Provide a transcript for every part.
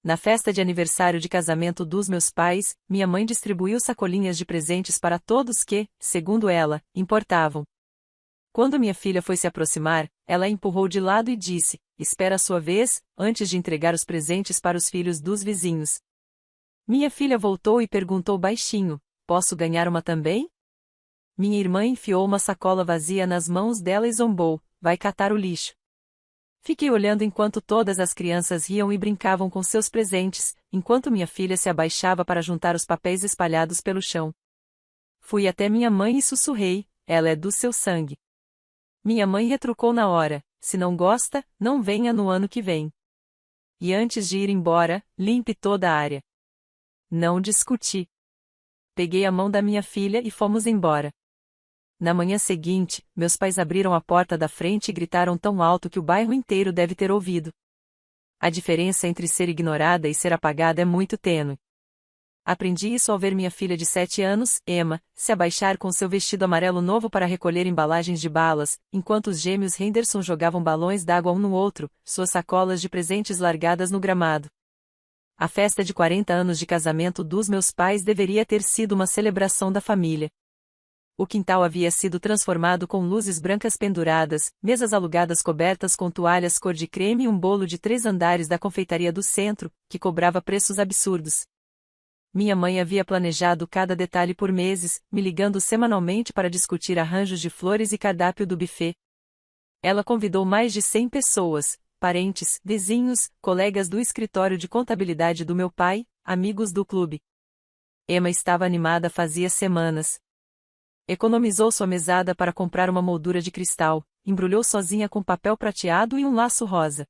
Na festa de aniversário de casamento dos meus pais, minha mãe distribuiu sacolinhas de presentes para todos que, segundo ela, importavam. Quando minha filha foi se aproximar, ela a empurrou de lado e disse: "Espera a sua vez", antes de entregar os presentes para os filhos dos vizinhos. Minha filha voltou e perguntou baixinho: "Posso ganhar uma também?" Minha irmã enfiou uma sacola vazia nas mãos dela e zombou: "Vai catar o lixo." Fiquei olhando enquanto todas as crianças riam e brincavam com seus presentes, enquanto minha filha se abaixava para juntar os papéis espalhados pelo chão. Fui até minha mãe e sussurrei: "Ela é do seu sangue." Minha mãe retrucou na hora: "Se não gosta, não venha no ano que vem. E antes de ir embora, limpe toda a área." Não discuti. Peguei a mão da minha filha e fomos embora. Na manhã seguinte, meus pais abriram a porta da frente e gritaram tão alto que o bairro inteiro deve ter ouvido. A diferença entre ser ignorada e ser apagada é muito tênue. Aprendi isso ao ver minha filha de 7 anos, Emma, se abaixar com seu vestido amarelo novo para recolher embalagens de balas, enquanto os gêmeos Henderson jogavam balões d'água um no outro, suas sacolas de presentes largadas no gramado. A festa de 40 anos de casamento dos meus pais deveria ter sido uma celebração da família. O quintal havia sido transformado com luzes brancas penduradas, mesas alugadas cobertas com toalhas cor de creme e um bolo de 3 andares da confeitaria do centro, que cobrava preços absurdos. Minha mãe havia planejado cada detalhe por meses, me ligando semanalmente para discutir arranjos de flores e cardápio do buffet. Ela convidou mais de 100 pessoas, parentes, vizinhos, colegas do escritório de contabilidade do meu pai, amigos do clube. Emma estava animada fazia semanas. Economizou sua mesada para comprar uma moldura de cristal, embrulhou sozinha com papel prateado e um laço rosa.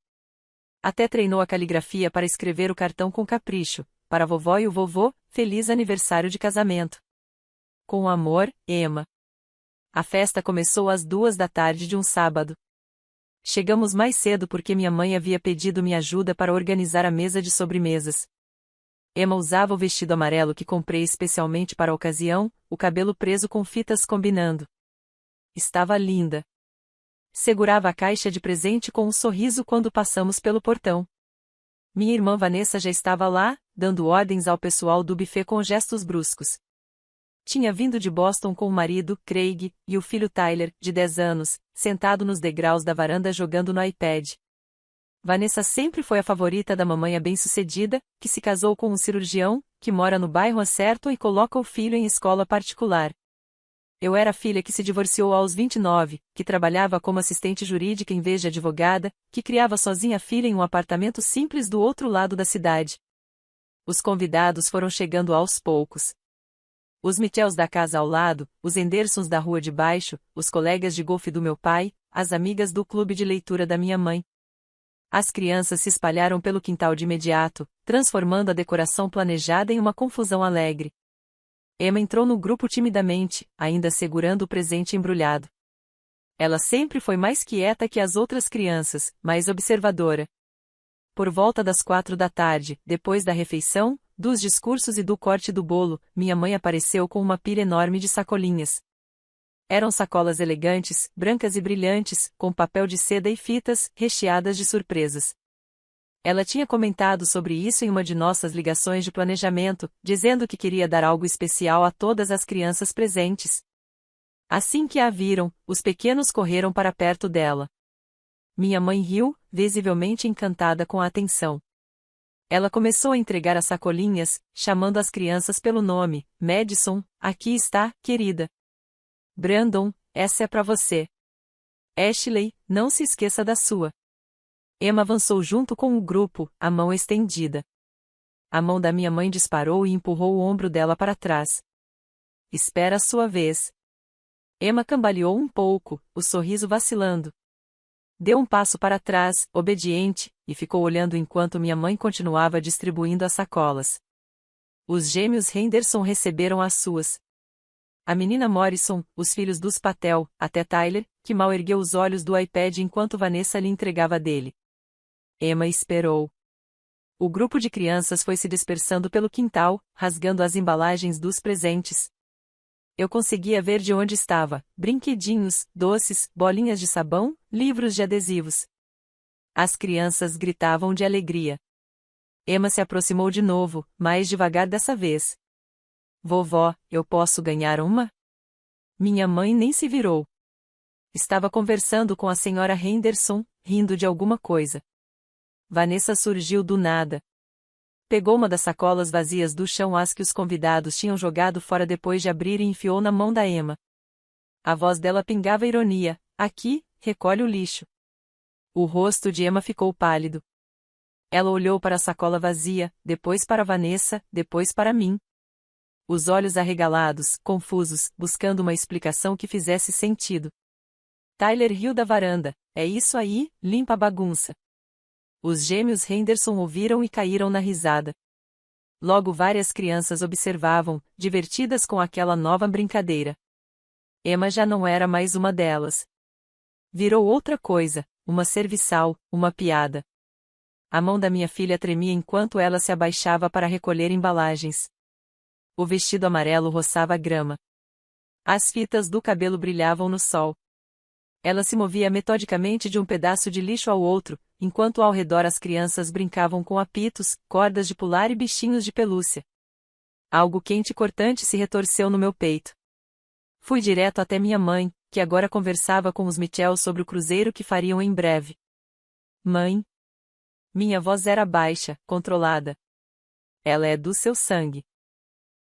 Até treinou a caligrafia para escrever o cartão com capricho: "Para a vovó e o vovô, feliz aniversário de casamento. Com amor, Emma." A festa começou às 2 da tarde de um sábado. Chegamos mais cedo porque minha mãe havia pedido minha ajuda para organizar a mesa de sobremesas. Emma usava o vestido amarelo que comprei especialmente para a ocasião, o cabelo preso com fitas combinando. Estava linda. Segurava a caixa de presente com um sorriso quando passamos pelo portão. Minha irmã Vanessa já estava lá, dando ordens ao pessoal do buffet com gestos bruscos. Tinha vindo de Boston com o marido, Craig, e o filho Tyler, de 10 anos, sentado nos degraus da varanda jogando no iPad. Vanessa sempre foi a favorita da mamãe bem-sucedida, que se casou com um cirurgião, que mora no bairro certo e coloca o filho em escola particular. Eu era a filha que se divorciou aos 29, que trabalhava como assistente jurídica em vez de advogada, que criava sozinha a filha em um apartamento simples do outro lado da cidade. Os convidados foram chegando aos poucos. Os Michels da casa ao lado, os Hendersons da rua de baixo, os colegas de golfe do meu pai, as amigas do clube de leitura da minha mãe. As crianças se espalharam pelo quintal de imediato, transformando a decoração planejada em uma confusão alegre. Emma entrou no grupo timidamente, ainda segurando o presente embrulhado. Ela sempre foi mais quieta que as outras crianças, mais observadora. Por volta das 4 da tarde, depois da refeição, dos discursos e do corte do bolo, minha mãe apareceu com uma pilha enorme de sacolinhas. Eram sacolas elegantes, brancas e brilhantes, com papel de seda e fitas, recheadas de surpresas. Ela tinha comentado sobre isso em uma de nossas ligações de planejamento, dizendo que queria dar algo especial a todas as crianças presentes. Assim que a viram, os pequenos correram para perto dela. Minha mãe riu, visivelmente encantada com a atenção. Ela começou a entregar as sacolinhas, chamando as crianças pelo nome: "Madison, aqui está, querida. Brandon, essa é para você. Ashley, não se esqueça da sua." Emma avançou junto com o grupo, a mão estendida. A mão da minha mãe disparou e empurrou o ombro dela para trás. "Espera a sua vez." Emma cambaleou um pouco, o sorriso vacilando. Deu um passo para trás, obediente, e ficou olhando enquanto minha mãe continuava distribuindo as sacolas. Os gêmeos Henderson receberam as suas. A menina Morrison, os filhos dos Patel, até Tyler, que mal ergueu os olhos do iPad enquanto Vanessa lhe entregava dele. Emma esperou. O grupo de crianças foi se dispersando pelo quintal, rasgando as embalagens dos presentes. Eu conseguia ver de onde estava: brinquedinhos, doces, bolinhas de sabão, livros de adesivos. As crianças gritavam de alegria. Emma se aproximou de novo, mais devagar dessa vez. Vovó, eu posso ganhar uma? Minha mãe nem se virou. Estava conversando com a senhora Henderson, rindo de alguma coisa. Vanessa surgiu do nada. Pegou uma das sacolas vazias do chão as que os convidados tinham jogado fora depois de abrir e enfiou na mão da Emma. A voz dela pingava ironia. Aqui, recolhe o lixo. O rosto de Emma ficou pálido. Ela olhou para a sacola vazia, depois para Vanessa, depois para mim. Os olhos arregalados, confusos, buscando uma explicação que fizesse sentido. Tyler riu da varanda. É isso aí, limpa a bagunça. Os gêmeos Henderson ouviram e caíram na risada. Logo várias crianças observavam, divertidas com aquela nova brincadeira. Emma já não era mais uma delas. Virou outra coisa, uma serviçal, uma piada. A mão da minha filha tremia enquanto ela se abaixava para recolher embalagens. O vestido amarelo roçava a grama. As fitas do cabelo brilhavam no sol. Ela se movia metodicamente de um pedaço de lixo ao outro, enquanto ao redor as crianças brincavam com apitos, cordas de pular e bichinhos de pelúcia. Algo quente e cortante se retorceu no meu peito. Fui direto até minha mãe, que agora conversava com os Mitchell sobre o cruzeiro que fariam em breve. Mãe? Minha voz era baixa, controlada. Ela é do seu sangue.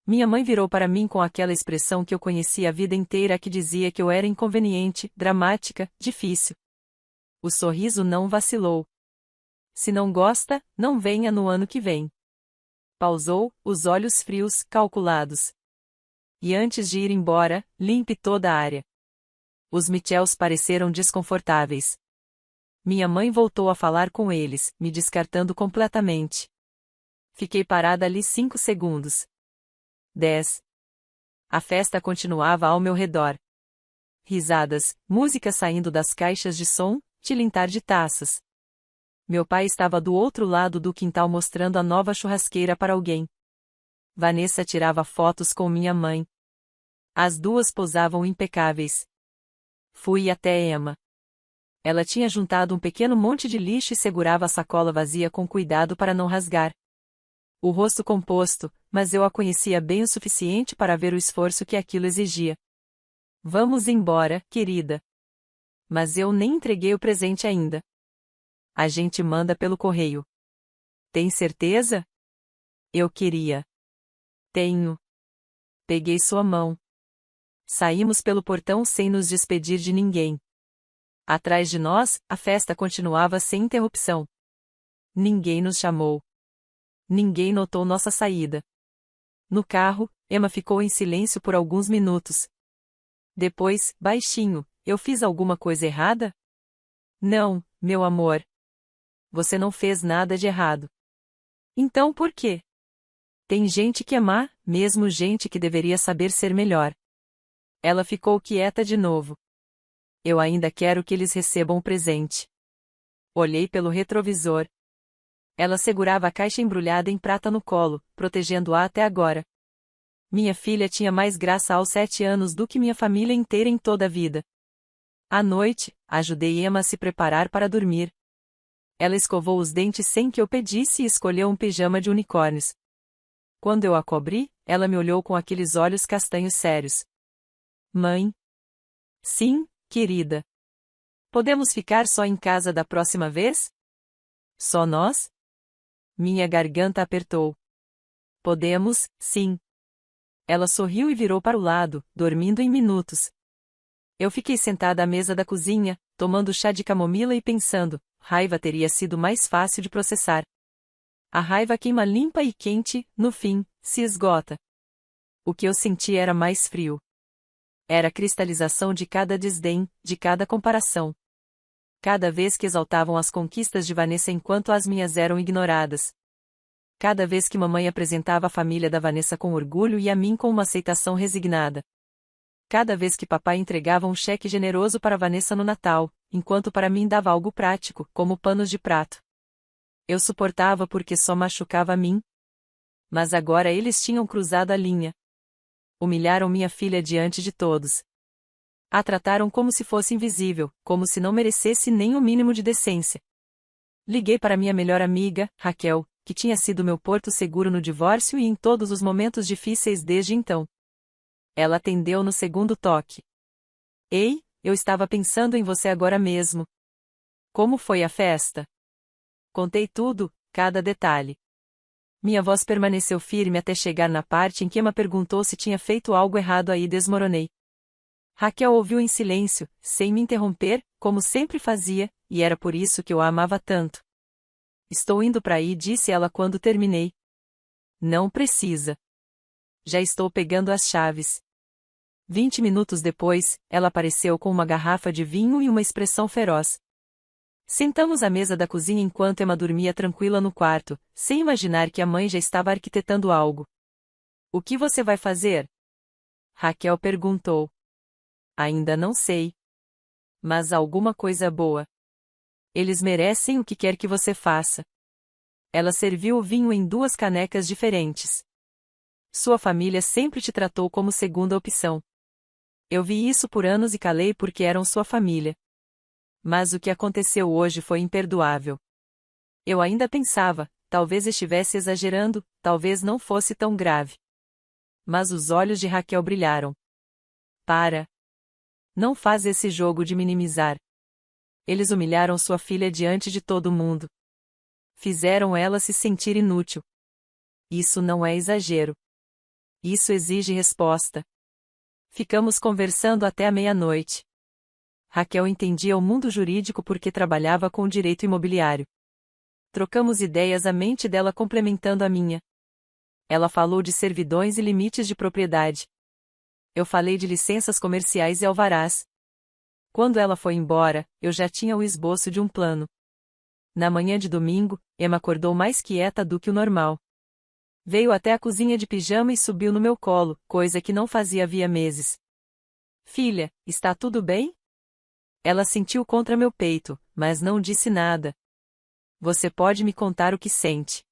Minha mãe virou para mim com aquela expressão que eu conhecia a vida inteira que dizia que eu era inconveniente, dramática, difícil. O sorriso não vacilou. Se não gosta, não venha no ano que vem. Pausou, os olhos frios, calculados. E antes de ir embora, limpe toda a área. Os Mitchells pareceram desconfortáveis. Minha mãe voltou a falar com eles, me descartando completamente. Fiquei parada ali 5 segundos. 10. A festa continuava ao meu redor. Risadas, música saindo das caixas de som, tilintar de taças. Meu pai estava do outro lado do quintal mostrando a nova churrasqueira para alguém. Vanessa tirava fotos com minha mãe. As duas posavam impecáveis. Fui até Emma. Ela tinha juntado um pequeno monte de lixo e segurava a sacola vazia com cuidado para não rasgar. O rosto composto, mas eu a conhecia bem o suficiente para ver o esforço que aquilo exigia. Vamos embora, querida. Mas eu nem entreguei o presente ainda. A gente manda pelo correio. Tem certeza? Eu queria. Tenho. Peguei sua mão. Saímos pelo portão sem nos despedir de ninguém. Atrás de nós, a festa continuava sem interrupção. Ninguém nos chamou. Ninguém notou nossa saída. No carro, Emma ficou em silêncio por alguns minutos. Depois, baixinho, eu fiz alguma coisa errada? Não, meu amor. Você não fez nada de errado. Então por quê? Tem gente que é má, mesmo gente que deveria saber ser melhor. Ela ficou quieta de novo. Eu ainda quero que eles recebam o presente. Olhei pelo retrovisor. Ela segurava a caixa embrulhada em prata no colo, protegendo-a até agora. Minha filha tinha mais graça aos 7 anos do que minha família inteira em toda a vida. À noite, ajudei Emma a se preparar para dormir. Ela escovou os dentes sem que eu pedisse e escolheu um pijama de unicórnios. Quando eu a cobri, ela me olhou com aqueles olhos castanhos sérios. Mãe? Sim, querida. Podemos ficar só em casa da próxima vez? Só nós? Minha garganta apertou. Podemos, sim. Ela sorriu e virou para o lado, dormindo em minutos. Eu fiquei sentada à mesa da cozinha, tomando chá de camomila e pensando, raiva teria sido mais fácil de processar. A raiva queima limpa e quente, no fim, se esgota. O que eu senti era mais frio. Era a cristalização de cada desdém, de cada comparação. Cada vez que exaltavam as conquistas de Vanessa enquanto as minhas eram ignoradas. Cada vez que mamãe apresentava a família da Vanessa com orgulho e a mim com uma aceitação resignada. Cada vez que papai entregava um cheque generoso para Vanessa no Natal, enquanto para mim dava algo prático, como panos de prato. Eu suportava porque só machucava a mim. Mas agora eles tinham cruzado a linha. Humilharam minha filha diante de todos. A trataram como se fosse invisível, como se não merecesse nem o mínimo de decência. Liguei para minha melhor amiga, Raquel, que tinha sido meu porto seguro no divórcio e em todos os momentos difíceis desde então. Ela atendeu no segundo toque. Ei, eu estava pensando em você agora mesmo. Como foi a festa? Contei tudo, cada detalhe. Minha voz permaneceu firme até chegar na parte em que Emma perguntou se tinha feito algo errado e desmoronei. Raquel ouviu em silêncio, sem me interromper, como sempre fazia, e era por isso que eu a amava tanto. Estou indo para aí, disse ela quando terminei. Não precisa. Já estou pegando as chaves. 20 minutos depois, ela apareceu com uma garrafa de vinho e uma expressão feroz. Sentamos à mesa da cozinha enquanto Emma dormia tranquila no quarto, sem imaginar que a mãe já estava arquitetando algo. O que você vai fazer? Raquel perguntou. Ainda não sei. Mas alguma coisa boa. Eles merecem o que quer que você faça. Ela serviu o vinho em 2 canecas diferentes. Sua família sempre te tratou como segunda opção. Eu vi isso por anos e calei porque eram sua família. Mas o que aconteceu hoje foi imperdoável. Eu ainda pensava, talvez estivesse exagerando, talvez não fosse tão grave. Mas os olhos de Raquel brilharam. Para. Não faz esse jogo de minimizar. Eles humilharam sua filha diante de todo mundo. Fizeram ela se sentir inútil. Isso não é exagero. Isso exige resposta. Ficamos conversando até a meia-noite. Raquel entendia o mundo jurídico porque trabalhava com o direito imobiliário. Trocamos ideias, a mente dela complementando a minha. Ela falou de servidões e limites de propriedade. Eu falei de licenças comerciais e alvarás. Quando ela foi embora, eu já tinha o esboço de um plano. Na manhã de domingo, Emma acordou mais quieta do que o normal. Veio até a cozinha de pijama e subiu no meu colo, coisa que não fazia havia meses. Filha, está tudo bem? Ela sentiu contra meu peito, mas não disse nada. Você pode me contar o que sente.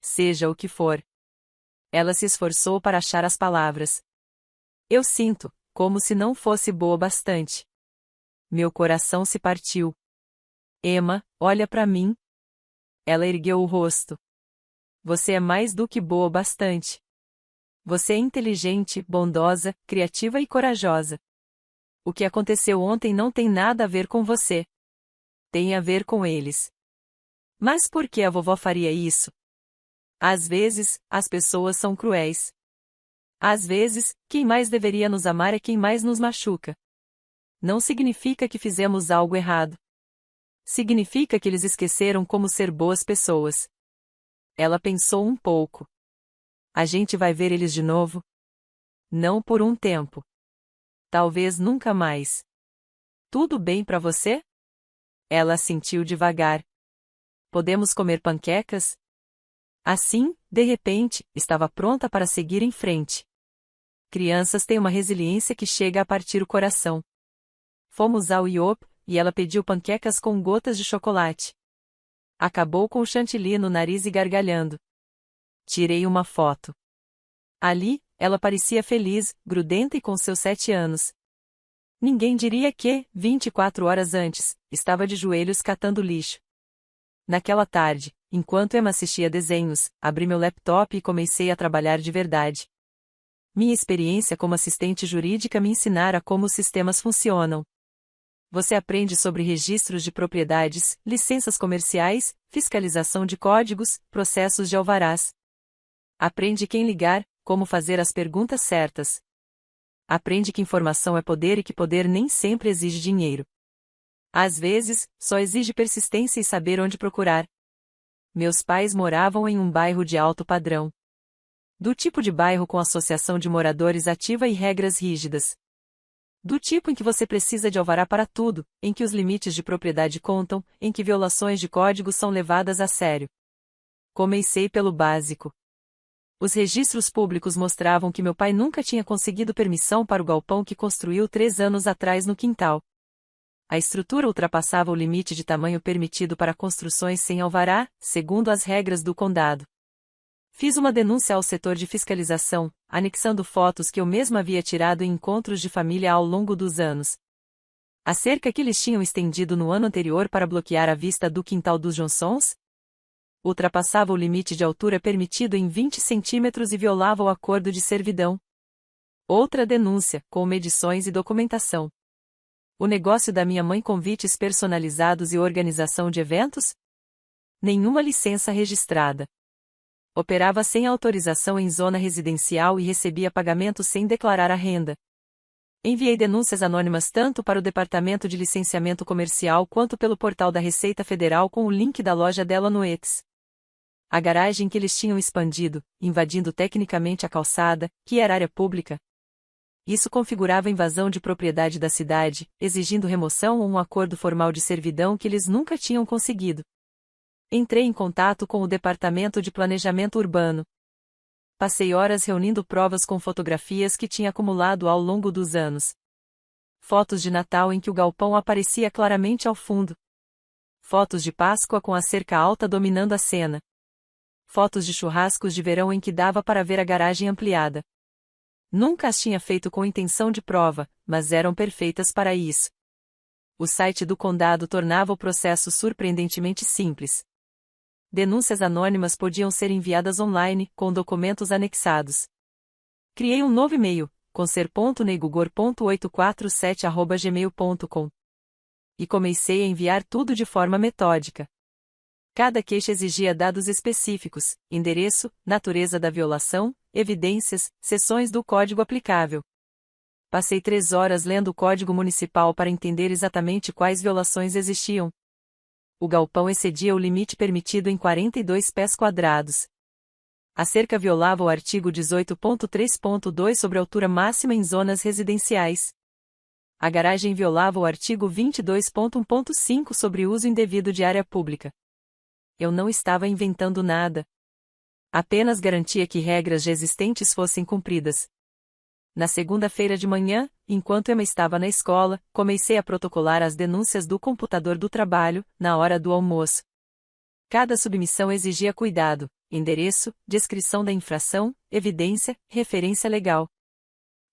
Seja o que for. Ela se esforçou para achar as palavras. Eu sinto, como se não fosse boa bastante. Meu coração se partiu. Emma, olha para mim. Ela ergueu o rosto. Você é mais do que boa bastante. Você é inteligente, bondosa, criativa e corajosa. O que aconteceu ontem não tem nada a ver com você. Tem a ver com eles. Mas por que a vovó faria isso? Às vezes, as pessoas são cruéis. Às vezes, quem mais deveria nos amar é quem mais nos machuca. Não significa que fizemos algo errado. Significa que eles esqueceram como ser boas pessoas. Ela pensou um pouco. A gente vai ver eles de novo? Não por um tempo. Talvez nunca mais. Tudo bem para você? Ela assentiu devagar. Podemos comer panquecas? Assim, de repente, estava pronta para seguir em frente. Crianças têm uma resiliência que chega a partir o coração. Fomos ao IOP, e ela pediu panquecas com gotas de chocolate. Acabou com o chantilly no nariz e gargalhando. Tirei uma foto. Ali, ela parecia feliz, grudenta e com seus 7 anos. Ninguém diria que, 24 horas antes, estava de joelhos catando lixo. Naquela tarde, enquanto Emma assistia desenhos, abri meu laptop e comecei a trabalhar de verdade. Minha experiência como assistente jurídica me ensinara como os sistemas funcionam. Você aprende sobre registros de propriedades, licenças comerciais, fiscalização de códigos, processos de alvarás. Aprende quem ligar, como fazer as perguntas certas. Aprende que informação é poder e que poder nem sempre exige dinheiro. Às vezes, só exige persistência e saber onde procurar. Meus pais moravam em um bairro de alto padrão. Do tipo de bairro com associação de moradores ativa e regras rígidas. Do tipo em que você precisa de alvará para tudo, em que os limites de propriedade contam, em que violações de código são levadas a sério. Comecei pelo básico. Os registros públicos mostravam que meu pai nunca tinha conseguido permissão para o galpão que construiu 3 anos atrás no quintal. A estrutura ultrapassava o limite de tamanho permitido para construções sem alvará, segundo as regras do condado. Fiz uma denúncia ao setor de fiscalização, anexando fotos que eu mesma havia tirado em encontros de família ao longo dos anos. A cerca que eles tinham estendido no ano anterior para bloquear a vista do quintal dos Johnsons? ultrapassava o limite de altura permitido em 20 centímetros e violava o acordo de servidão. Outra denúncia, com medições e documentação. O negócio da minha mãe, convites personalizados e organização de eventos? Nenhuma licença registrada. Operava sem autorização em zona residencial e recebia pagamentos sem declarar a renda. Enviei denúncias anônimas tanto para o Departamento de Licenciamento Comercial quanto pelo portal da Receita Federal com o link da loja dela no Whats. A garagem que eles tinham expandido, invadindo tecnicamente a calçada, que era área pública. Isso configurava invasão de propriedade da cidade, exigindo remoção ou um acordo formal de servidão que eles nunca tinham conseguido. Entrei em contato com o Departamento de Planejamento Urbano. Passei horas reunindo provas com fotografias que tinha acumulado ao longo dos anos. Fotos de Natal em que o galpão aparecia claramente ao fundo. Fotos de Páscoa com a cerca alta dominando a cena. Fotos de churrascos de verão em que dava para ver a garagem ampliada. Nunca as tinha feito com intenção de prova, mas eram perfeitas para isso. O site do condado tornava o processo surpreendentemente simples. Denúncias anônimas podiam ser enviadas online, com documentos anexados. Criei um novo e-mail, conser.neigugor.847@gmail.com. E comecei a enviar tudo de forma metódica. Cada queixa exigia dados específicos, endereço, natureza da violação, evidências, seções do código aplicável. Passei 3 horas lendo o Código Municipal para entender exatamente quais violações existiam. O galpão excedia o limite permitido em 42 pés quadrados. A cerca violava o artigo 18.3.2 sobre altura máxima em zonas residenciais. A garagem violava o artigo 22.1.5 sobre uso indevido de área pública. Eu não estava inventando nada. Apenas garantia que regras já existentes fossem cumpridas. Na segunda-feira de manhã, enquanto Emma estava na escola, comecei a protocolar as denúncias do computador do trabalho, na hora do almoço. Cada submissão exigia cuidado, endereço, descrição da infração, evidência, referência legal.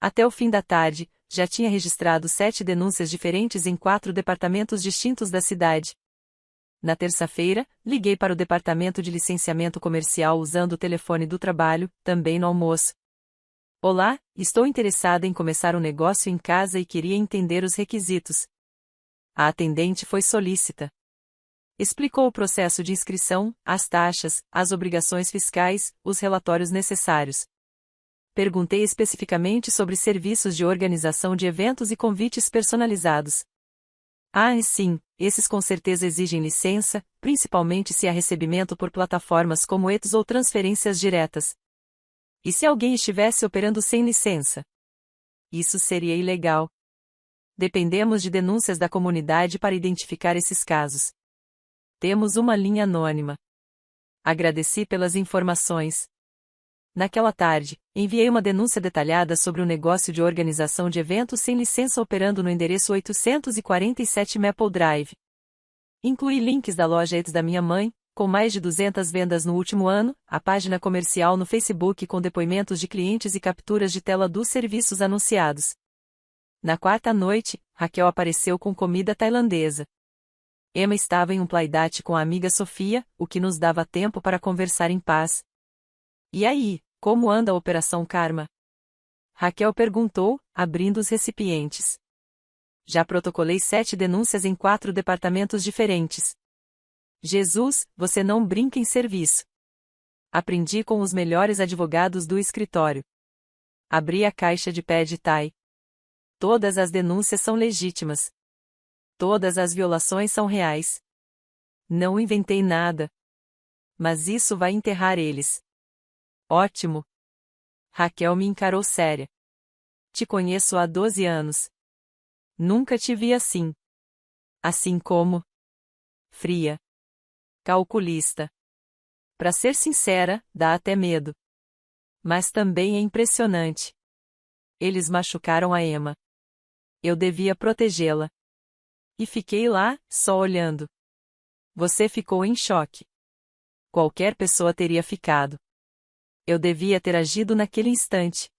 Até o fim da tarde, já tinha registrado 7 denúncias diferentes em 4 departamentos distintos da cidade. Na terça-feira, liguei para o Departamento de Licenciamento Comercial usando o telefone do trabalho, também no almoço. Olá, estou interessada em começar um negócio em casa e queria entender os requisitos. A atendente foi solícita. Explicou o processo de inscrição, as taxas, as obrigações fiscais, os relatórios necessários. Perguntei especificamente sobre serviços de organização de eventos e convites personalizados. Ah, sim, esses com certeza exigem licença, principalmente se há recebimento por plataformas como Whats ou transferências diretas. E se alguém estivesse operando sem licença? Isso seria ilegal. Dependemos de denúncias da comunidade para identificar esses casos. Temos uma linha anônima. Agradeci pelas informações. Naquela tarde, enviei uma denúncia detalhada sobre um negócio de organização de eventos sem licença operando no endereço 847 Maple Drive. Incluí links da loja Ets da minha mãe, com mais de 200 vendas no último ano, a página comercial no Facebook com depoimentos de clientes e capturas de tela dos serviços anunciados. Na quarta noite, Raquel apareceu com comida tailandesa. Emma estava em um playdate com a amiga Sofia, o que nos dava tempo para conversar em paz. E aí, como anda a Operação Karma? Raquel perguntou, abrindo os recipientes. Já protocolei 7 denúncias em 4 departamentos diferentes. Jesus, você não brinca em serviço. Aprendi com os melhores advogados do escritório. Abri a caixa de pad thai. Todas as denúncias são legítimas. Todas as violações são reais. Não inventei nada. Mas isso vai enterrar eles. Ótimo. Raquel me encarou séria. Te conheço há 12 anos. Nunca te vi assim. Assim como fria. Calculista. Pra ser sincera, dá até medo. Mas também é impressionante. Eles machucaram a Emma. Eu devia protegê-la. E fiquei lá, só olhando. Você ficou em choque. Qualquer pessoa teria ficado. Eu devia ter agido naquele instante.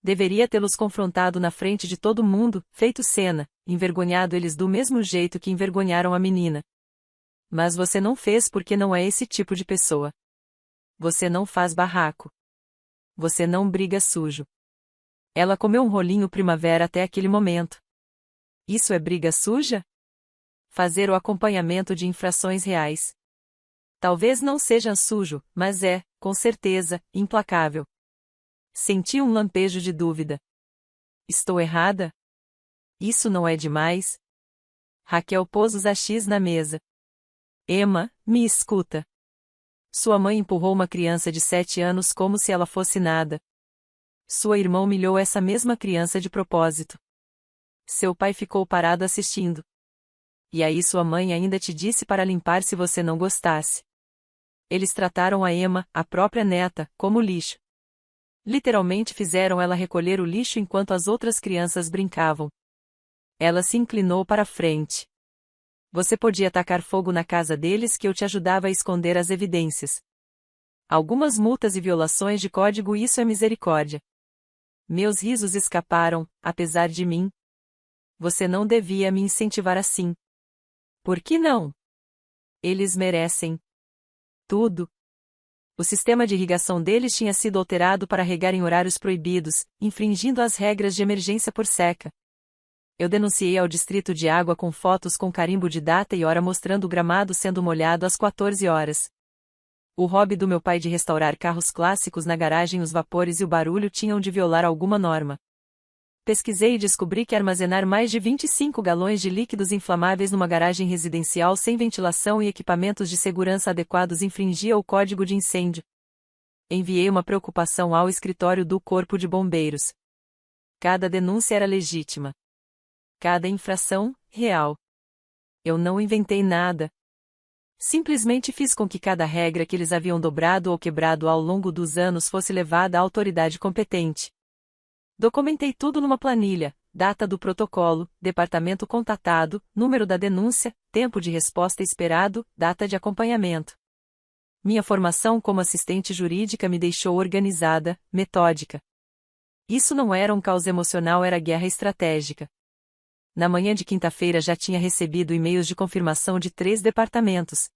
Deveria tê-los confrontado na frente de todo mundo, feito cena, envergonhado eles do mesmo jeito que envergonharam a menina. Mas você não fez porque não é esse tipo de pessoa. Você não faz barraco. Você não briga sujo. Ela comeu um rolinho primavera até aquele momento. Isso é briga suja? Fazer o acompanhamento de infrações reais. Talvez não seja sujo, mas é, com certeza, implacável. Senti um lampejo de dúvida. Estou errada? Isso não é demais? Raquel pôs os achis na mesa. Emma, me escuta. Sua mãe empurrou uma criança de 7 anos como se ela fosse nada. Sua irmã humilhou essa mesma criança de propósito. Seu pai ficou parado assistindo. E aí sua mãe ainda te disse para limpar se você não gostasse. Eles trataram a Emma, a própria neta, como lixo. Literalmente fizeram ela recolher o lixo enquanto as outras crianças brincavam. Ela se inclinou para a frente. Você podia tacar fogo na casa deles que eu te ajudava a esconder as evidências. Algumas multas e violações de código, isso é misericórdia. Meus risos escaparam, apesar de mim. Você não devia me incentivar assim. Por que não? Eles merecem tudo. O sistema de irrigação deles tinha sido alterado para regar em horários proibidos, infringindo as regras de emergência por seca. Eu denunciei ao distrito de água com fotos com carimbo de data e hora mostrando o gramado sendo molhado às 14 horas. O hobby do meu pai de restaurar carros clássicos na garagem, os vapores e o barulho tinham de violar alguma norma. Pesquisei e descobri que armazenar mais de 25 galões de líquidos inflamáveis numa garagem residencial sem ventilação e equipamentos de segurança adequados infringia o código de incêndio. Enviei uma preocupação ao escritório do Corpo de Bombeiros. Cada denúncia era legítima. Cada infração, real. Eu não inventei nada. Simplesmente fiz com que cada regra que eles haviam dobrado ou quebrado ao longo dos anos fosse levada à autoridade competente. Documentei tudo numa planilha: data do protocolo, departamento contatado, número da denúncia, tempo de resposta esperado, data de acompanhamento. Minha formação como assistente jurídica me deixou organizada, metódica. Isso não era um caos emocional, era guerra estratégica. Na manhã de quinta-feira já tinha recebido e-mails de confirmação de 3 departamentos.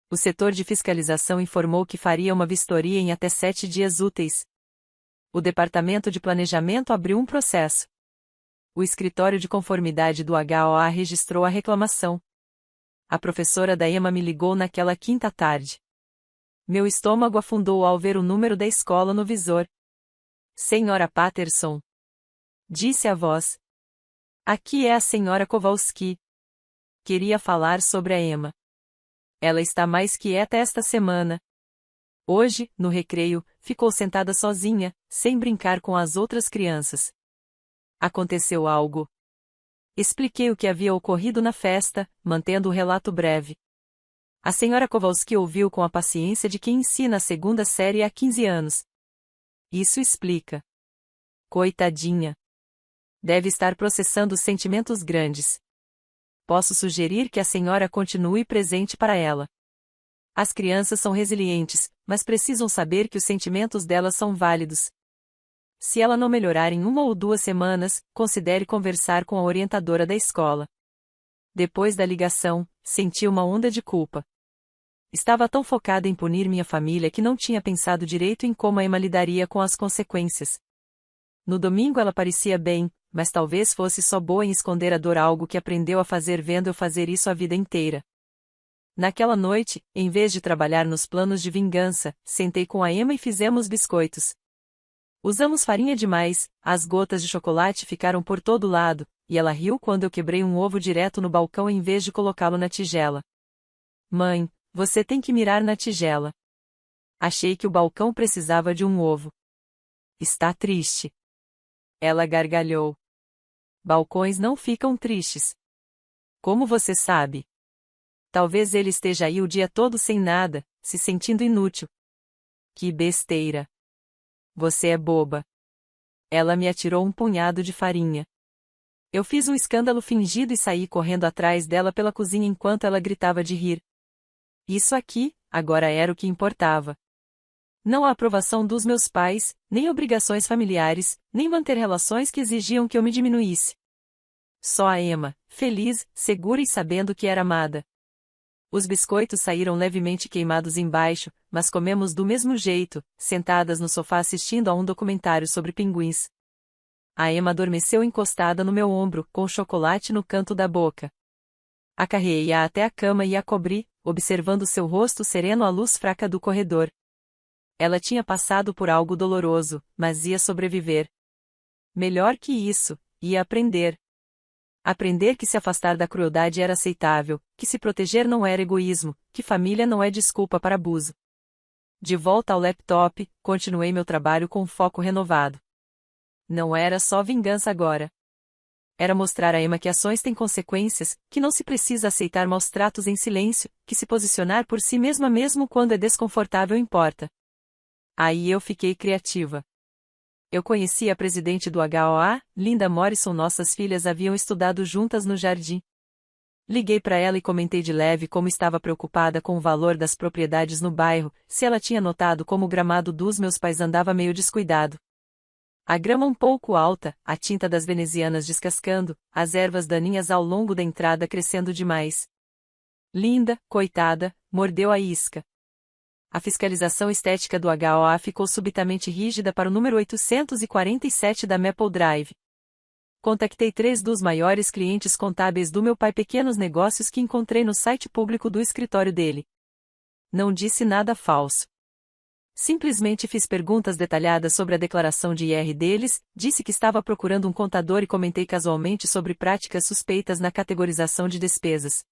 O setor de fiscalização informou que faria uma vistoria em até 7 dias úteis. O departamento de planejamento abriu um processo. O escritório de conformidade do HOA registrou a reclamação. A professora da Emma me ligou naquela quinta tarde. Meu estômago afundou ao ver o número da escola no visor. Senhora Patterson, disse a voz. Aqui é a senhora Kowalski. Queria falar sobre a Emma. Ela está mais quieta esta semana. Hoje, no recreio, ficou sentada sozinha, sem brincar com as outras crianças. Aconteceu algo. Expliquei o que havia ocorrido na festa, mantendo o relato breve. A senhora Kowalski ouviu com a paciência de quem ensina a segunda série há 15 anos. Isso explica. Coitadinha. Deve estar processando sentimentos grandes. Posso sugerir que a senhora continue presente para ela. As crianças são resilientes, mas precisam saber que os sentimentos delas são válidos. Se ela não melhorar em 1 ou 2 semanas, considere conversar com a orientadora da escola. Depois da ligação, senti uma onda de culpa. Estava tão focada em punir minha família que não tinha pensado direito em como a Emma lidaria com as consequências. No domingo ela parecia bem, mas talvez fosse só boa em esconder a dor, algo que aprendeu a fazer vendo eu fazer isso a vida inteira. Naquela noite, em vez de trabalhar nos planos de vingança, sentei com a Emma e fizemos biscoitos. Usamos farinha demais, as gotas de chocolate ficaram por todo lado, e ela riu quando eu quebrei um ovo direto no balcão em vez de colocá-lo na tigela. Mãe, você tem que mirar na tigela. Achei que o balcão precisava de um ovo. Está triste. Ela gargalhou. Balcões não ficam tristes. Como você sabe? Talvez ele esteja aí o dia todo sem nada, se sentindo inútil. Que besteira. Você é boba. Ela me atirou um punhado de farinha. Eu fiz um escândalo fingido e saí correndo atrás dela pela cozinha enquanto ela gritava de rir. Isso aqui, agora era o que importava. Não a aprovação dos meus pais, nem obrigações familiares, nem manter relações que exigiam que eu me diminuísse. Só a Emma, feliz, segura e sabendo que era amada. Os biscoitos saíram levemente queimados embaixo, mas comemos do mesmo jeito, sentadas no sofá assistindo a um documentário sobre pinguins. A Emma adormeceu encostada no meu ombro, com chocolate no canto da boca. Acarreei-a até a cama e a cobri, observando seu rosto sereno à luz fraca do corredor. Ela tinha passado por algo doloroso, mas ia sobreviver. Melhor que isso, ia aprender. Aprender que se afastar da crueldade era aceitável, que se proteger não era egoísmo, que família não é desculpa para abuso. De volta ao laptop, continuei meu trabalho com foco renovado. Não era só vingança agora. Era mostrar a Emma que ações têm consequências, que não se precisa aceitar maus tratos em silêncio, que se posicionar por si mesma mesmo quando é desconfortável importa. Aí eu fiquei criativa. Eu conheci a presidente do HOA, Linda Morrison. Nossas filhas haviam estudado juntas no jardim. Liguei para ela e comentei de leve como estava preocupada com o valor das propriedades no bairro, se ela tinha notado como o gramado dos meus pais andava meio descuidado. A grama um pouco alta, a tinta das venezianas descascando, as ervas daninhas ao longo da entrada crescendo demais. Linda, coitada, mordeu a isca. A fiscalização estética do HOA ficou subitamente rígida para o número 847 da Maple Drive. Contactei 3 dos maiores clientes contábeis do meu pai, pequenos negócios que encontrei no site público do escritório dele. Não disse nada falso. Simplesmente fiz perguntas detalhadas sobre a declaração de IR deles, disse que estava procurando um contador e comentei casualmente sobre práticas suspeitas na categorização de despesas.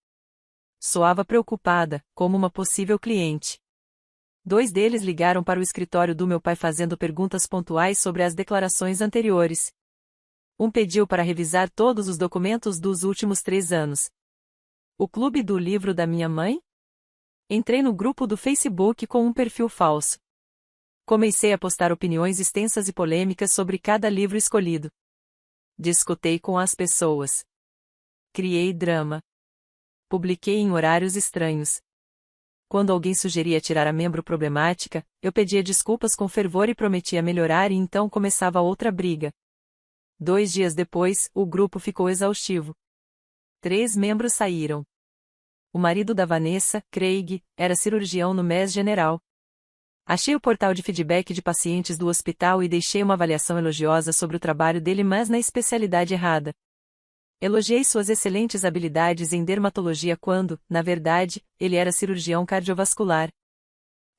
Soava preocupada, como uma possível cliente. 2 deles ligaram para o escritório do meu pai fazendo perguntas pontuais sobre as declarações anteriores. Um pediu para revisar todos os documentos dos últimos 3 anos. O clube do livro da minha mãe? Entrei no grupo do Facebook com um perfil falso. Comecei a postar opiniões extensas e polêmicas sobre cada livro escolhido. Discutei com as pessoas. Criei drama. Publiquei em horários estranhos. Quando alguém sugeria tirar a membro problemática, eu pedia desculpas com fervor e prometia melhorar e então começava outra briga. 2 dias depois, o grupo ficou exaustivo. 3 membros saíram. O marido da Vanessa, Craig, era cirurgião no Mass General. Achei o portal de feedback de pacientes do hospital e deixei uma avaliação elogiosa sobre o trabalho dele, mas na especialidade errada. Elogiei suas excelentes habilidades em dermatologia quando, na verdade, ele era cirurgião cardiovascular.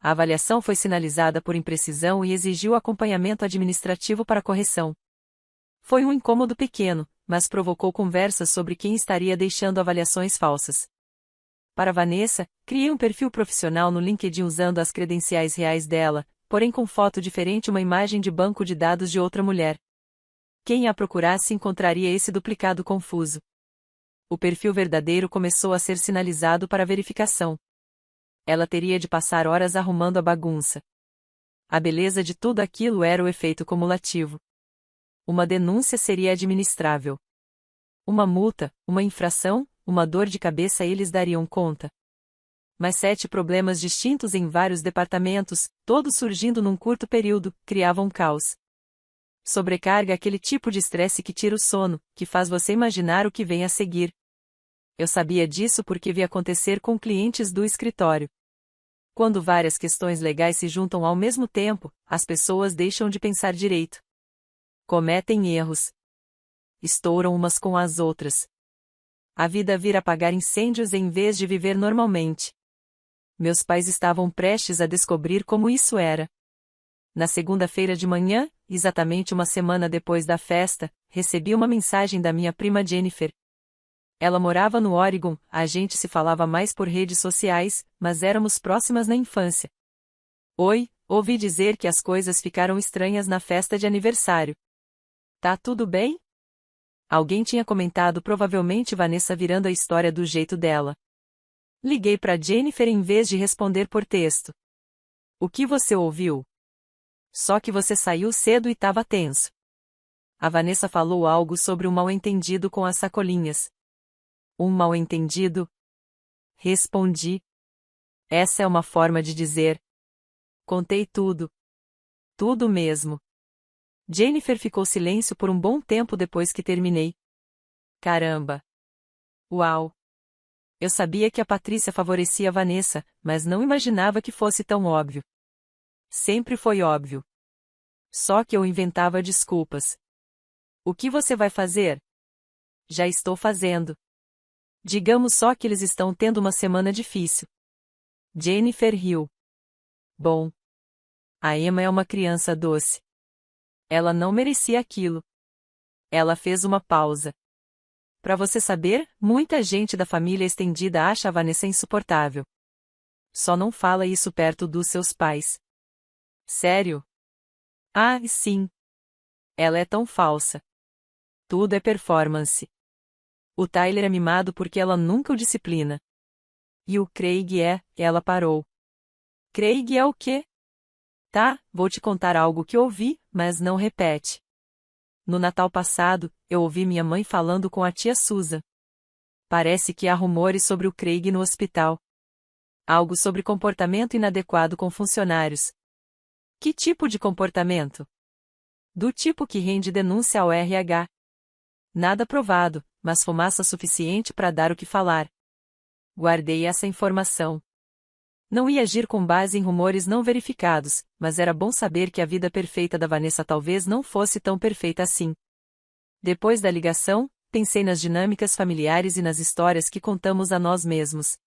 A avaliação foi sinalizada por imprecisão e exigiu acompanhamento administrativo para correção. Foi um incômodo pequeno, mas provocou conversas sobre quem estaria deixando avaliações falsas. Para Vanessa, criei um perfil profissional no LinkedIn usando as credenciais reais dela, porém com foto diferente, uma imagem de banco de dados de outra mulher. Quem a procurasse encontraria esse duplicado confuso. O perfil verdadeiro começou a ser sinalizado para verificação. Ela teria de passar horas arrumando a bagunça. A beleza de tudo aquilo era o efeito cumulativo. Uma denúncia seria administrável. Uma multa, uma infração, uma dor de cabeça, eles dariam conta. Mas 7 problemas distintos em vários departamentos, todos surgindo num curto período, criavam caos. Sobrecarga, aquele tipo de estresse que tira o sono, que faz você imaginar o que vem a seguir. Eu sabia disso porque vi acontecer com clientes do escritório. Quando várias questões legais se juntam ao mesmo tempo, as pessoas deixam de pensar direito. Cometem erros. Estouram umas com as outras. A vida vira apagar incêndios em vez de viver normalmente. Meus pais estavam prestes a descobrir como isso era. Na segunda-feira de manhã, exatamente uma semana depois da festa, recebi uma mensagem da minha prima Jennifer. Ela morava no Oregon, a gente se falava mais por redes sociais, mas éramos próximas na infância. Oi, ouvi dizer que as coisas ficaram estranhas na festa de aniversário. Tá tudo bem? Alguém tinha comentado, provavelmente Vanessa virando a história do jeito dela. Liguei para Jennifer em vez de responder por texto. O que você ouviu? Só que você saiu cedo e estava tenso. A Vanessa falou algo sobre um mal-entendido com as sacolinhas. Um mal-entendido? Respondi. Essa é uma forma de dizer. Contei tudo. Tudo mesmo. Jennifer ficou silêncio por um bom tempo depois que terminei. Caramba! Uau! Eu sabia que a Patrícia favorecia a Vanessa, mas não imaginava que fosse tão óbvio. Sempre foi óbvio. Só que eu inventava desculpas. O que você vai fazer? Já estou fazendo. Digamos só que eles estão tendo uma semana difícil. Jennifer riu. Bom. A Emma é uma criança doce. Ela não merecia aquilo. Ela fez uma pausa. Pra você saber, muita gente da família estendida acha a Vanessa insuportável. Só não fala isso perto dos seus pais. Sério? Ah, sim. Ela é tão falsa. Tudo é performance. O Tyler é mimado porque ela nunca o disciplina. E o Craig ela parou. Craig é o quê? Tá, vou te contar algo que ouvi, mas não repete. No Natal passado, eu ouvi minha mãe falando com a tia Susan. Parece que há rumores sobre o Craig no hospital. Algo sobre comportamento inadequado com funcionários. Que tipo de comportamento? Do tipo que rende denúncia ao RH. Nada provado, mas fumaça suficiente para dar o que falar. Guardei essa informação. Não ia agir com base em rumores não verificados, mas era bom saber que a vida perfeita da Vanessa talvez não fosse tão perfeita assim. Depois da ligação, pensei nas dinâmicas familiares e nas histórias que contamos a nós mesmos.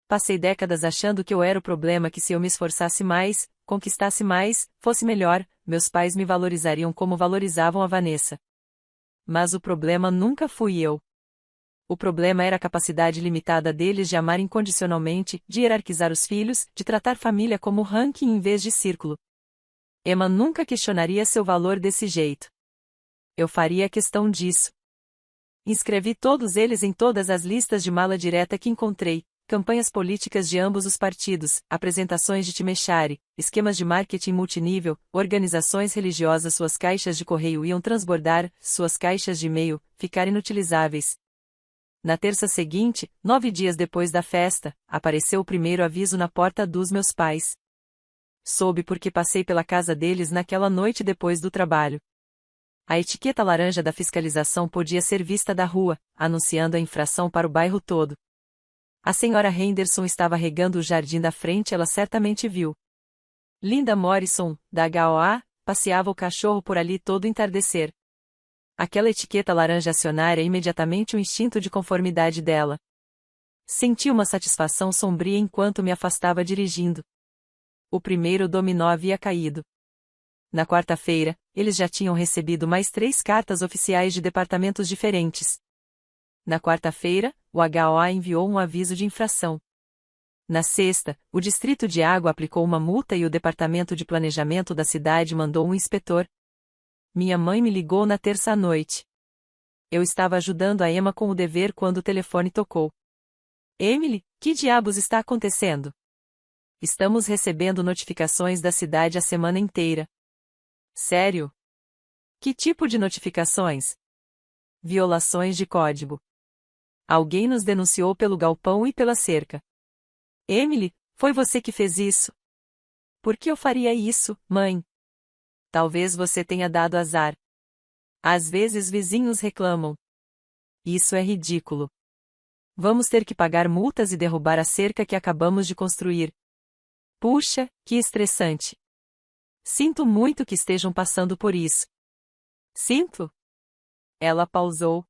Passei décadas achando que eu era o problema, que se eu me esforçasse mais, conquistasse mais, fosse melhor, meus pais me valorizariam como valorizavam a Vanessa. Mas o problema nunca fui eu. O problema era a capacidade limitada deles de amar incondicionalmente, de hierarquizar os filhos, de tratar família como ranking em vez de círculo. Emma nunca questionaria seu valor desse jeito. Eu faria questão disso. Inscrevi todos eles em todas as listas de mala direta que encontrei, campanhas políticas de ambos os partidos, apresentações de Timeshare, esquemas de marketing multinível, organizações religiosas. Suas caixas de correio iam transbordar, suas caixas de e-mail, ficar inutilizáveis. Na terça seguinte, 9 dias depois da festa, apareceu o primeiro aviso na porta dos meus pais. Soube porque passei pela casa deles naquela noite depois do trabalho. A etiqueta laranja da fiscalização podia ser vista da rua, anunciando a infração para o bairro todo. A senhora Henderson estava regando o jardim da frente, ela certamente viu. Linda Morrison, da HOA, passeava o cachorro por ali todo entardecer. Aquela etiqueta laranja acionara imediatamente o instinto de conformidade dela. Senti uma satisfação sombria enquanto me afastava dirigindo. O primeiro dominó havia caído. Na quarta-feira, eles já tinham recebido mais 3 cartas oficiais de departamentos diferentes. Na quarta-feira, o HOA enviou um aviso de infração. Na sexta, o Distrito de Água aplicou uma multa e o Departamento de Planejamento da cidade mandou um inspetor. Minha mãe me ligou na terça à noite. Eu estava ajudando a Emma com o dever quando o telefone tocou. Emily, que diabos está acontecendo? Estamos recebendo notificações da cidade a semana inteira. Sério? Que tipo de notificações? Violações de código. Alguém nos denunciou pelo galpão e pela cerca. Emily, foi você que fez isso? Por que eu faria isso, mãe? Talvez você tenha dado azar. Às vezes vizinhos reclamam. Isso é ridículo. Vamos ter que pagar multas e derrubar a cerca que acabamos de construir. Puxa, que estressante. Sinto muito que estejam passando por isso. Sinto? Ela pausou.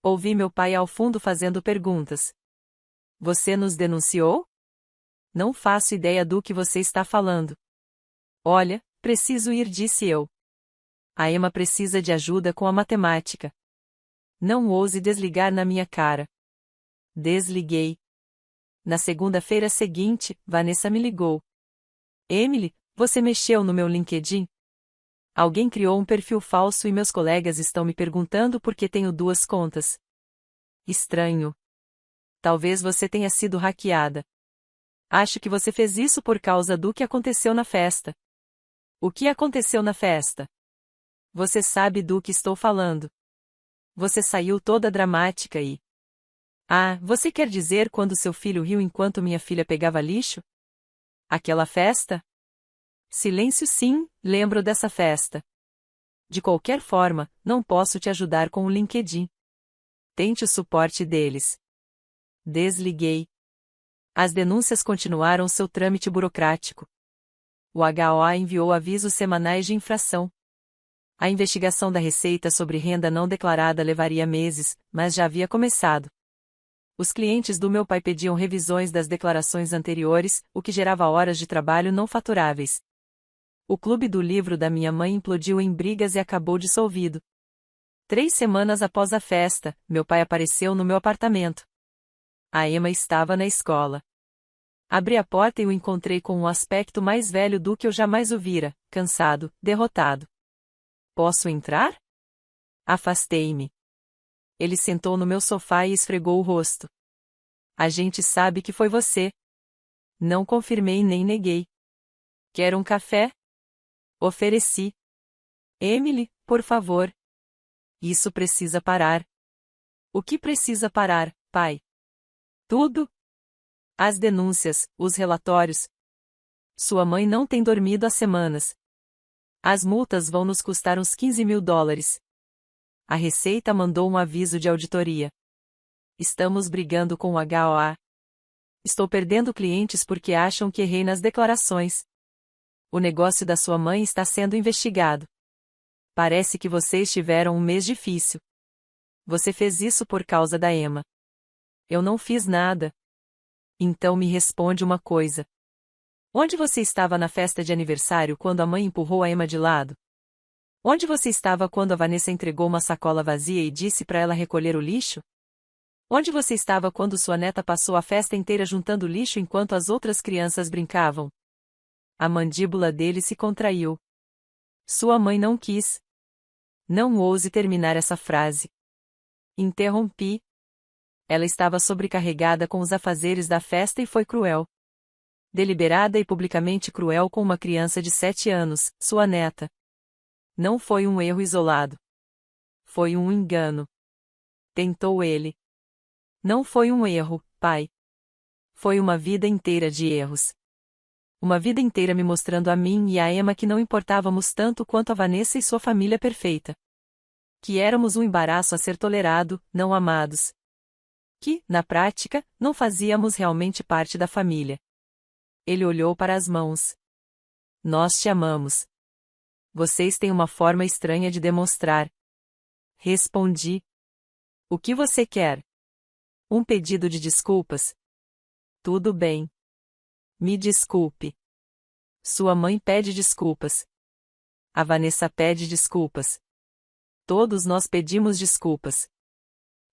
Ouvi meu pai ao fundo fazendo perguntas. Você nos denunciou? Não faço ideia do que você está falando. Olha, preciso ir, disse eu. A Emma precisa de ajuda com a matemática. Não ouse desligar na minha cara. Desliguei. Na segunda-feira seguinte, Vanessa me ligou. Emily, você mexeu no meu LinkedIn? Alguém criou um perfil falso e meus colegas estão me perguntando por que tenho 2 contas. Estranho. Talvez você tenha sido hackeada. Acho que você fez isso por causa do que aconteceu na festa. O que aconteceu na festa? Você sabe do que estou falando. Você saiu toda dramática e... Ah, você quer dizer quando seu filho riu enquanto minha filha pegava lixo? Aquela festa? Silêncio, sim, lembro dessa festa. De qualquer forma, não posso te ajudar com o LinkedIn. Tente o suporte deles. Desliguei. As denúncias continuaram seu trâmite burocrático. O HOA enviou avisos semanais de infração. A investigação da Receita sobre renda não declarada levaria meses, mas já havia começado. Os clientes do meu pai pediam revisões das declarações anteriores, o que gerava horas de trabalho não faturáveis. O clube do livro da minha mãe implodiu em brigas e acabou dissolvido. 3 semanas após a festa, meu pai apareceu no meu apartamento. A Emma estava na escola. Abri a porta e o encontrei com um aspecto mais velho do que eu jamais o vira, cansado, derrotado. Posso entrar? Afastei-me. Ele sentou no meu sofá e esfregou o rosto. A gente sabe que foi você. Não confirmei nem neguei. Quer um café? Ofereci. Emily, por favor. Isso precisa parar. O que precisa parar, pai? Tudo. As denúncias, os relatórios. Sua mãe não tem dormido há semanas. As multas vão nos custar uns $15.000. A Receita mandou um aviso de auditoria. Estamos brigando com o HOA. Estou perdendo clientes porque acham que errei nas declarações. O negócio da sua mãe está sendo investigado. Parece que vocês tiveram um mês difícil. Você fez isso por causa da Emma. Eu não fiz nada. Então me responde uma coisa. Onde você estava na festa de aniversário quando a mãe empurrou a Emma de lado? Onde você estava quando a Vanessa entregou uma sacola vazia e disse para ela recolher o lixo? Onde você estava quando sua neta passou a festa inteira juntando lixo enquanto as outras crianças brincavam? A mandíbula dele se contraiu. Sua mãe não quis. Não ouse terminar essa frase. Interrompi. Ela estava sobrecarregada com os afazeres da festa e foi cruel. Deliberada e publicamente cruel com uma criança de 7 anos, sua neta. Não foi um erro isolado. Foi um engano. Tentou ele. Não foi um erro, pai. Foi uma vida inteira de erros. Uma vida inteira me mostrando a mim e a Emma que não importávamos tanto quanto a Vanessa e sua família perfeita. Que éramos um embaraço a ser tolerado, não amados. Que, na prática, não fazíamos realmente parte da família. Ele olhou para as mãos. Nós te amamos. Vocês têm uma forma estranha de demonstrar. Respondi. O que você quer? Um pedido de desculpas? Tudo bem. Me desculpe. Sua mãe pede desculpas. A Vanessa pede desculpas. Todos nós pedimos desculpas.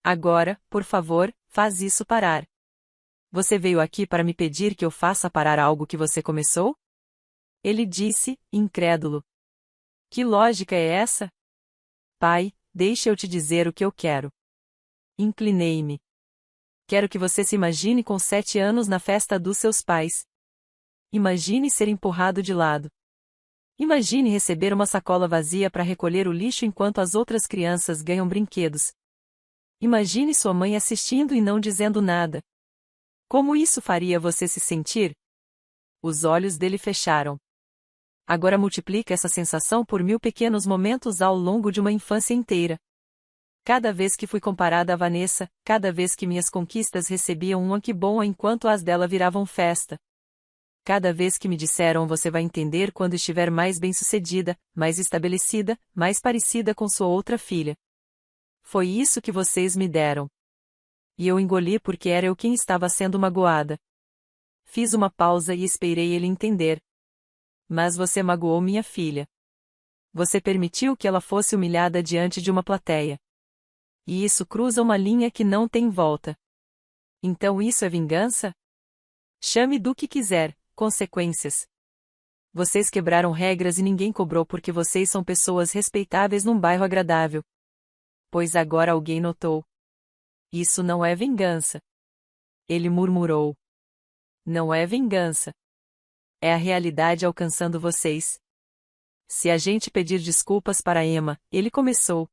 Agora, por favor, faz isso parar. Você veio aqui para me pedir que eu faça parar algo que você começou? Ele disse, incrédulo. Que lógica é essa? Pai, deixe eu te dizer o que eu quero. Inclinei-me. Quero que você se imagine com 7 anos na festa dos seus pais. Imagine ser empurrado de lado. Imagine receber uma sacola vazia para recolher o lixo enquanto as outras crianças ganham brinquedos. Imagine sua mãe assistindo e não dizendo nada. Como isso faria você se sentir? Os olhos dele fecharam. Agora multiplica essa sensação por 1000 pequenos momentos ao longo de uma infância inteira. Cada vez que fui comparada a Vanessa, cada vez que minhas conquistas recebiam um que bom enquanto as dela viravam festa. Cada vez que me disseram você vai entender quando estiver mais bem-sucedida, mais estabelecida, mais parecida com sua outra filha. Foi isso que vocês me deram. E eu engoli porque era eu quem estava sendo magoada. Fiz uma pausa e esperei ele entender. Mas você magoou minha filha. Você permitiu que ela fosse humilhada diante de uma plateia. E isso cruza uma linha que não tem volta. Então isso é vingança? Chame do que quiser, consequências. Vocês quebraram regras e ninguém cobrou porque vocês são pessoas respeitáveis num bairro agradável. Pois agora alguém notou. Isso não é vingança. Ele murmurou. Não é vingança. É a realidade alcançando vocês. Se a gente pedir desculpas para Emma, ele começou.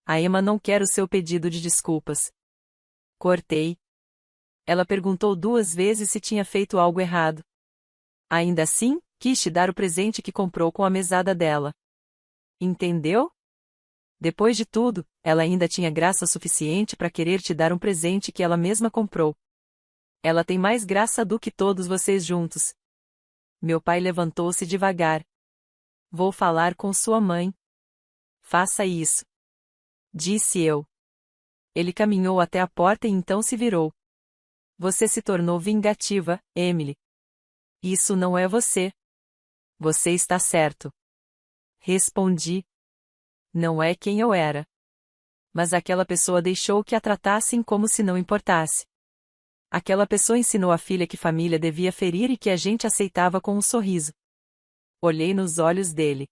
A Emma não quer o seu pedido de desculpas. Cortei. Ela perguntou 2 vezes se tinha feito algo errado. Ainda assim, quis te dar o presente que comprou com a mesada dela. Entendeu? Depois de tudo, ela ainda tinha graça suficiente para querer te dar um presente que ela mesma comprou. Ela tem mais graça do que todos vocês juntos. Meu pai levantou-se devagar. Vou falar com sua mãe. Faça isso. Disse eu. Ele caminhou até a porta e então se virou. Você se tornou vingativa, Emily. Isso não é você. Você está certo. Respondi. Não é quem eu era. Mas aquela pessoa deixou que a tratassem como se não importasse. Aquela pessoa ensinou a filha que família devia ferir e que a gente aceitava com um sorriso. Olhei nos olhos dele.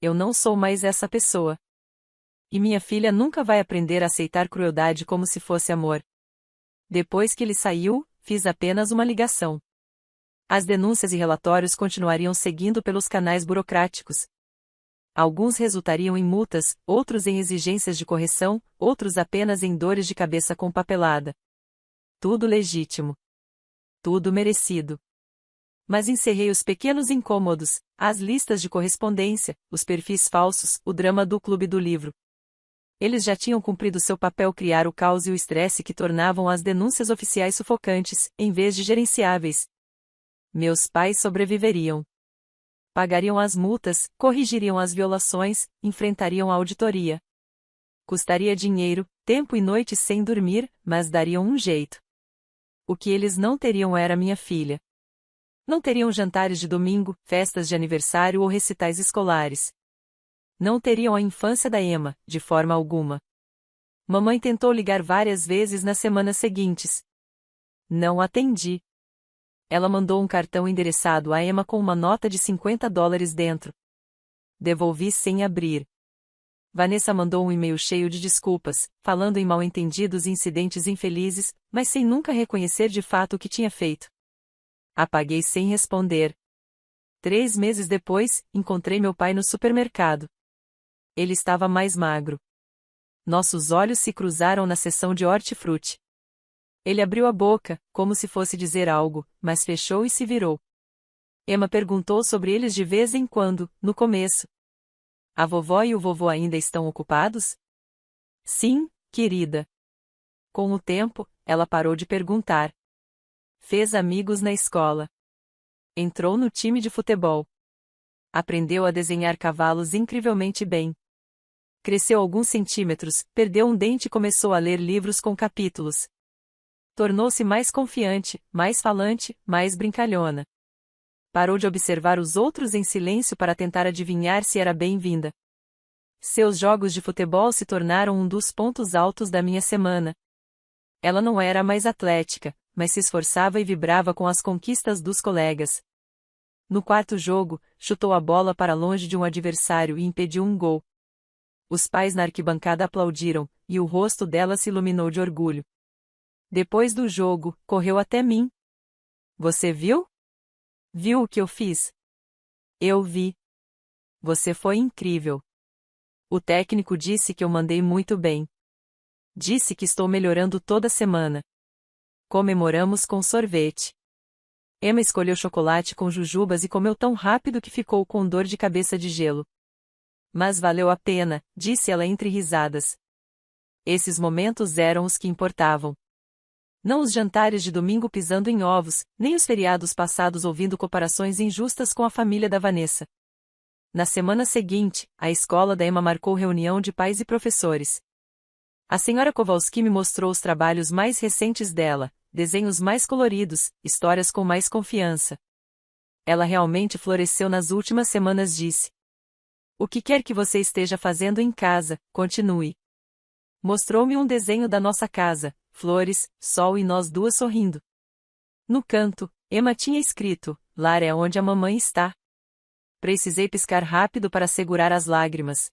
Eu não sou mais essa pessoa. E minha filha nunca vai aprender a aceitar crueldade como se fosse amor. Depois que ele saiu, fiz apenas uma ligação. As denúncias e relatórios continuariam seguindo pelos canais burocráticos. Alguns resultariam em multas, outros em exigências de correção, outros apenas em dores de cabeça com papelada. Tudo legítimo. Tudo merecido. Mas encerrei os pequenos incômodos, as listas de correspondência, os perfis falsos, o drama do clube do livro. Eles já tinham cumprido seu papel criar o caos e o estresse que tornavam as denúncias oficiais sufocantes, em vez de gerenciáveis. Meus pais sobreviveriam. Pagariam as multas, corrigiriam as violações, enfrentariam a auditoria. Custaria dinheiro, tempo e noites sem dormir, mas dariam um jeito. O que eles não teriam era minha filha. Não teriam jantares de domingo, festas de aniversário ou recitais escolares. Não teriam a infância da Emma, de forma alguma. Mamãe tentou ligar várias vezes nas semanas seguintes. Não atendi. Ela mandou um cartão endereçado a Emma com uma nota de $50 dentro. Devolvi sem abrir. Vanessa mandou um e-mail cheio de desculpas, falando em mal-entendidos e incidentes infelizes, mas sem nunca reconhecer de fato o que tinha feito. Apaguei sem responder. 3 meses depois, encontrei meu pai no supermercado. Ele estava mais magro. Nossos olhos se cruzaram na seção de hortifruti. Ele abriu a boca, como se fosse dizer algo, mas fechou e se virou. Emma perguntou sobre eles de vez em quando, no começo. A vovó e o vovô ainda estão ocupados? Sim, querida. Com o tempo, ela parou de perguntar. Fez amigos na escola. Entrou no time de futebol. Aprendeu a desenhar cavalos incrivelmente bem. Cresceu alguns centímetros, perdeu um dente e começou a ler livros com capítulos. Tornou-se mais confiante, mais falante, mais brincalhona. Parou de observar os outros em silêncio para tentar adivinhar se era bem-vinda. Seus jogos de futebol se tornaram um dos pontos altos da minha semana. Ela não era a mais atlética, mas se esforçava e vibrava com as conquistas dos colegas. No quarto jogo, chutou a bola para longe de um adversário e impediu um gol. Os pais na arquibancada aplaudiram, e o rosto dela se iluminou de orgulho. Depois do jogo, correu até mim. Você viu? Viu o que eu fiz? Eu vi. Você foi incrível. O técnico disse que eu mandei muito bem. Disse que estou melhorando toda semana. Comemoramos com sorvete. Emma escolheu chocolate com jujubas e comeu tão rápido que ficou com dor de cabeça de gelo. Mas valeu a pena, disse ela entre risadas. Esses momentos eram os que importavam. Não os jantares de domingo pisando em ovos, nem os feriados passados ouvindo comparações injustas com a família da Vanessa. Na semana seguinte, a escola da Emma marcou reunião de pais e professores. A senhora Kowalski me mostrou os trabalhos mais recentes dela, desenhos mais coloridos, histórias com mais confiança. Ela realmente floresceu nas últimas semanas, disse. O que quer que você esteja fazendo em casa, continue. Mostrou-me um desenho da nossa casa, flores, sol e nós duas sorrindo. No canto, Emma tinha escrito, Lar é onde a mamãe está. Precisei piscar rápido para segurar as lágrimas.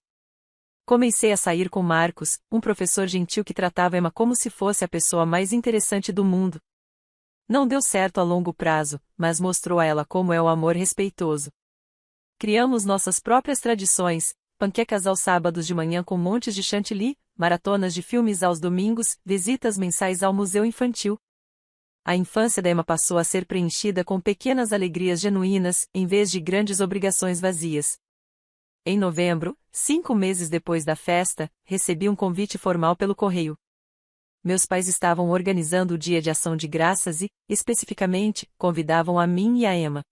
Comecei a sair com Marcos, um professor gentil que tratava Emma como se fosse a pessoa mais interessante do mundo. Não deu certo a longo prazo, mas mostrou a ela como é o amor respeitoso. Criamos nossas próprias tradições, panquecas aos sábados de manhã com montes de chantilly, maratonas de filmes aos domingos, visitas mensais ao museu infantil. A infância da Emma passou a ser preenchida com pequenas alegrias genuínas, em vez de grandes obrigações vazias. Em novembro, 5 meses depois da festa, recebi um convite formal pelo correio. Meus pais estavam organizando o Dia de Ação de Graças e, especificamente, convidavam a mim e a Emma.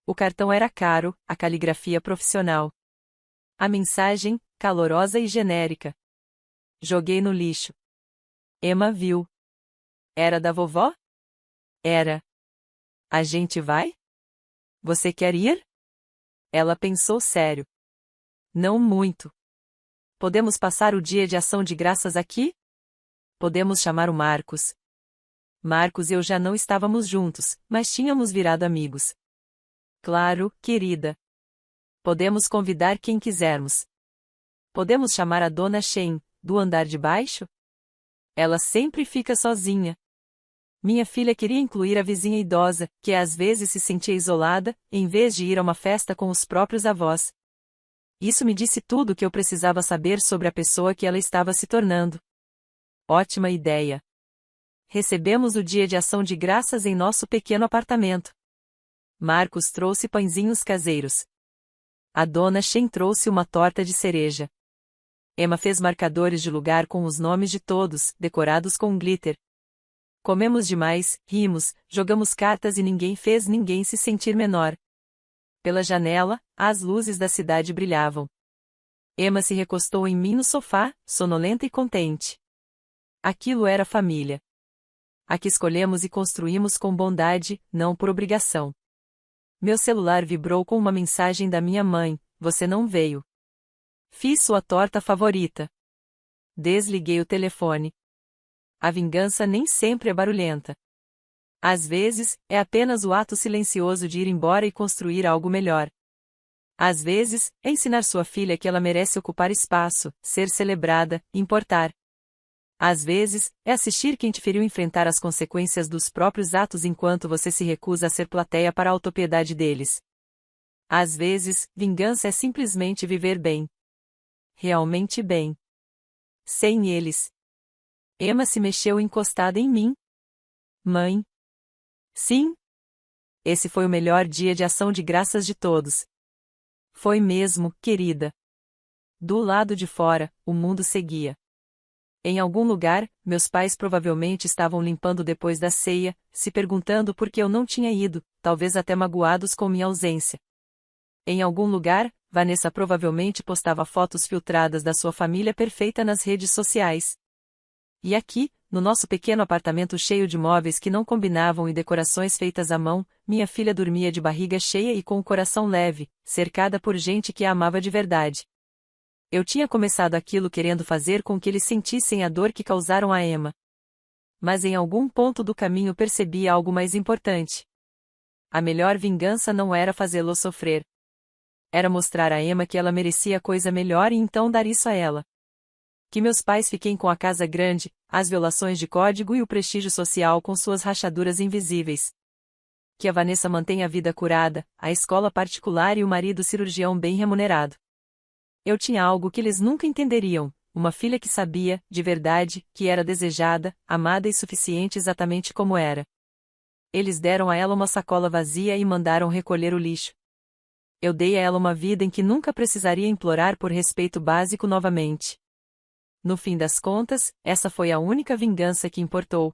O cartão era caro, a caligrafia profissional. A mensagem, calorosa e genérica. Joguei no lixo. Emma viu. Era da vovó? Era. A gente vai? Você quer ir? Ela pensou sério. Não muito. Podemos passar o Dia de Ação de Graças aqui? Podemos chamar o Marcos. Marcos e eu já não estávamos juntos, mas tínhamos virado amigos. Claro, querida. Podemos convidar quem quisermos. Podemos chamar a dona Shen, do andar de baixo? Ela sempre fica sozinha. Minha filha queria incluir a vizinha idosa, que às vezes se sentia isolada, em vez de ir a uma festa com os próprios avós. Isso me disse tudo o que eu precisava saber sobre a pessoa que ela estava se tornando. Ótima ideia. Recebemos o Dia de Ação de Graças em nosso pequeno apartamento. Marcos trouxe pãezinhos caseiros. A dona Shen trouxe uma torta de cereja. Emma fez marcadores de lugar com os nomes de todos, decorados com glitter. Comemos demais, rimos, jogamos cartas e ninguém fez ninguém se sentir menor. Pela janela, as luzes da cidade brilhavam. Emma se recostou em mim no sofá, sonolenta e contente. Aquilo era família. A que escolhemos e construímos com bondade, não por obrigação. Meu celular vibrou com uma mensagem da minha mãe: você não veio. Fiz sua torta favorita. Desliguei o telefone. A vingança nem sempre é barulhenta. Às vezes, é apenas o ato silencioso de ir embora e construir algo melhor. Às vezes, é ensinar sua filha que ela merece ocupar espaço, ser celebrada, importar. Às vezes, é assistir quem te feriu enfrentar as consequências dos próprios atos enquanto você se recusa a ser plateia para a autopiedade deles. Às vezes, vingança é simplesmente viver bem. Realmente bem. Sem eles. Emma se mexeu encostada em mim. Mãe. Sim. Esse foi o melhor dia de ação de graças de todos. Foi mesmo, querida. Do lado de fora, o mundo seguia. Em algum lugar, meus pais provavelmente estavam limpando depois da ceia, se perguntando por que eu não tinha ido, talvez até magoados com minha ausência. Em algum lugar, Vanessa provavelmente postava fotos filtradas da sua família perfeita nas redes sociais. E aqui, no nosso pequeno apartamento cheio de móveis que não combinavam e decorações feitas à mão, minha filha dormia de barriga cheia e com o coração leve, cercada por gente que a amava de verdade. Eu tinha começado aquilo querendo fazer com que eles sentissem a dor que causaram a Emma. Mas em algum ponto do caminho percebi algo mais importante. A melhor vingança não era fazê-lo sofrer. Era mostrar a Emma que ela merecia coisa melhor e então dar isso a ela. Que meus pais fiquem com a casa grande, as violações de código e o prestígio social com suas rachaduras invisíveis. Que a Vanessa mantenha a vida curada, a escola particular e o marido cirurgião bem remunerado. Eu tinha algo que eles nunca entenderiam, uma filha que sabia, de verdade, que era desejada, amada e suficiente exatamente como era. Eles deram a ela uma sacola vazia e mandaram recolher o lixo. Eu dei a ela uma vida em que nunca precisaria implorar por respeito básico novamente. No fim das contas, essa foi a única vingança que importou.